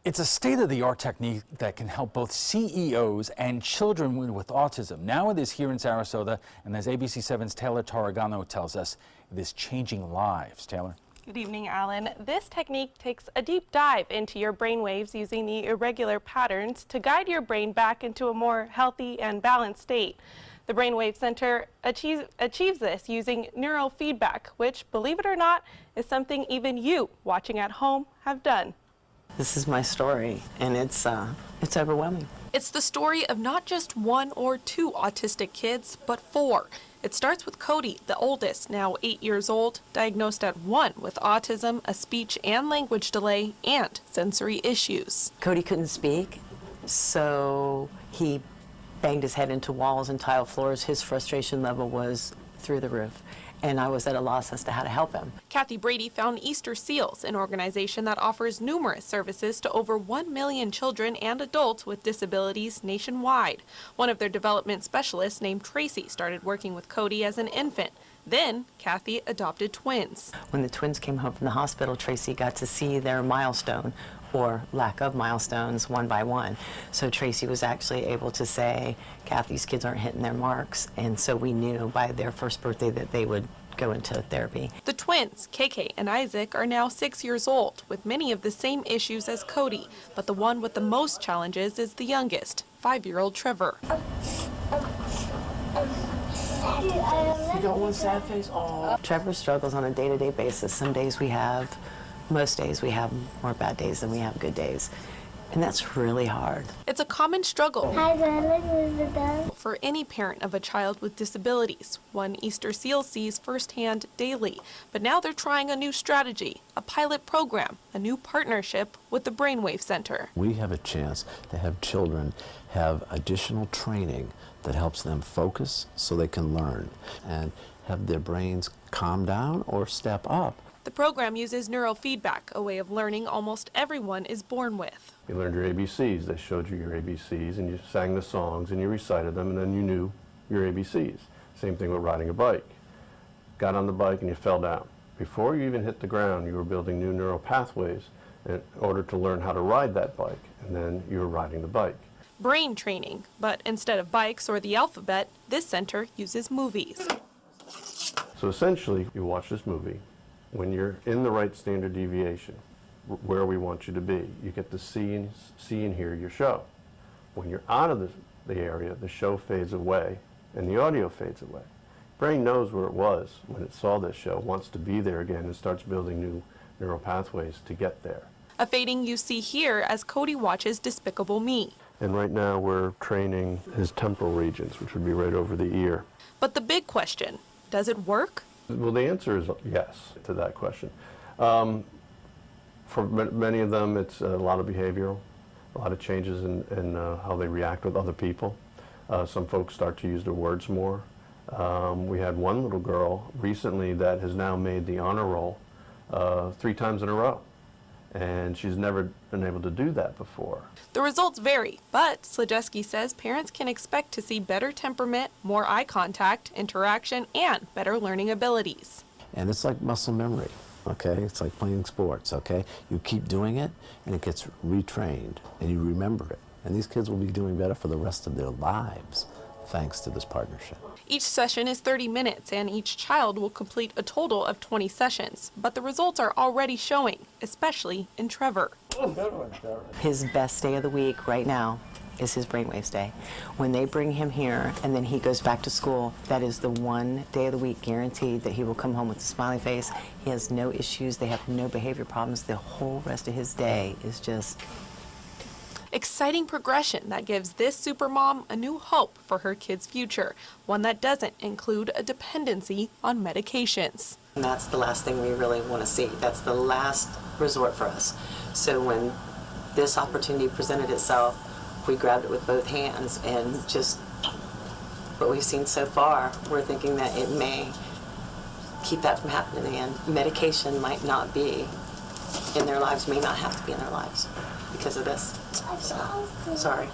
It's a state-of-the-art technique that can help both CEOs and children with autism. Now it is here in Sarasota, and as ABC7's Taylor Tarragano tells us, it is changing lives. Taylor? Good evening, Alan. This technique takes a deep dive into your brain waves using the irregular patterns to guide your brain back into a more healthy and balanced state. The Brainwave Center achieves this using neurofeedback, which, believe it or not, is something even you watching at home have done. This is my story, and it's overwhelming. It's the story of not just one or two autistic kids, but four. It starts with Cody, the oldest, now 8 years old, diagnosed at 1 with autism, a speech and language delay, and sensory issues. Cody couldn't speak, so he banged his head into walls and tile floors. His frustration level was through the roof, and I was at a loss as to how to help him. Kathy Brady found Easter Seals, an organization that offers numerous services to over 1 million children and adults with disabilities nationwide. One of their development specialists named Tracy started working with Cody as an infant. Then, Kathy adopted twins. When the twins came home from the hospital, Tracy got to see their milestone, or lack of milestones, one by one. So Tracy was actually able to say, Kathy's kids aren't hitting their marks, and so we knew by their first birthday that they would go into therapy. The twins, KK and Isaac, are now 6 years old, with many of the same issues as Cody, but the one with the most challenges is the youngest, 5-year-old Trevor. You got one sad face? Oh. Trevor struggles on a day-to-day basis. Some days we have, most days we have more bad days than we have good days. And that's really hard. It's a common struggle for any parent of a child with disabilities, one Easter Seal sees firsthand daily. But now they're trying a new strategy, a pilot program, a new partnership with the Brainwave Center. We have a chance to have children have additional training that helps them focus so they can learn and have their brains calm down or step up. The program uses neurofeedback, a way of learning almost everyone is born with. You learned your ABCs. They showed you your ABCs, and you sang the songs, and you recited them, and then you knew your ABCs. Same thing with riding a bike. Got on the bike and you fell down. Before you even hit the ground, you were building new neural pathways in order to learn how to ride that bike, and then you were riding the bike. Brain training, but instead of bikes or the alphabet, this center uses movies. So essentially, you watch this movie. When you're in the right standard deviation, where we want you to be, you get to see and hear your show. When you're out of the area, the show fades away and the audio fades away. Brain knows where it was when it saw this show, wants to be there again, and starts building new neural pathways to get there. A fading you see here as Cody watches Despicable Me. And right now we're training his temporal regions, which would be right over the ear. But the big question, does it work? Well, the answer is yes to that question. For many of them, it's a lot of behavioral, a lot of changes in how they react with other people. Some folks start to use their words more. We had one little girl recently that has now made the honor roll 3 times in a row, and she's never been able to do that before. The results vary, but Slajeski says parents can expect to see better temperament, more eye contact, interaction, and better learning abilities. And it's like muscle memory, okay? It's like playing sports, okay? You keep doing it, and it gets retrained, and you remember it. And these kids will be doing better for the rest of their lives, thanks to this partnership. Each session is 30 minutes, and each child will complete a total of 20 sessions. But the results are already showing, especially in Trevor. His best day of the week right now is his Brainwaves Day. When they bring him here and then he goes back to school, that is the one day of the week guaranteed that he will come home with a smiley face. He has no issues. They have no behavior problems. The whole rest of his day is just exciting progression that gives this supermom a new hope for her kid's future, one that doesn't include a dependency on medications. And that's the last thing we really want to see. That's the last resort for us. So when this opportunity presented itself, we grabbed it with both hands, and just what we've seen so far, we're thinking that it may keep that from happening again. Medication might not be in their lives, may not have to be in their lives because of this. So, sorry.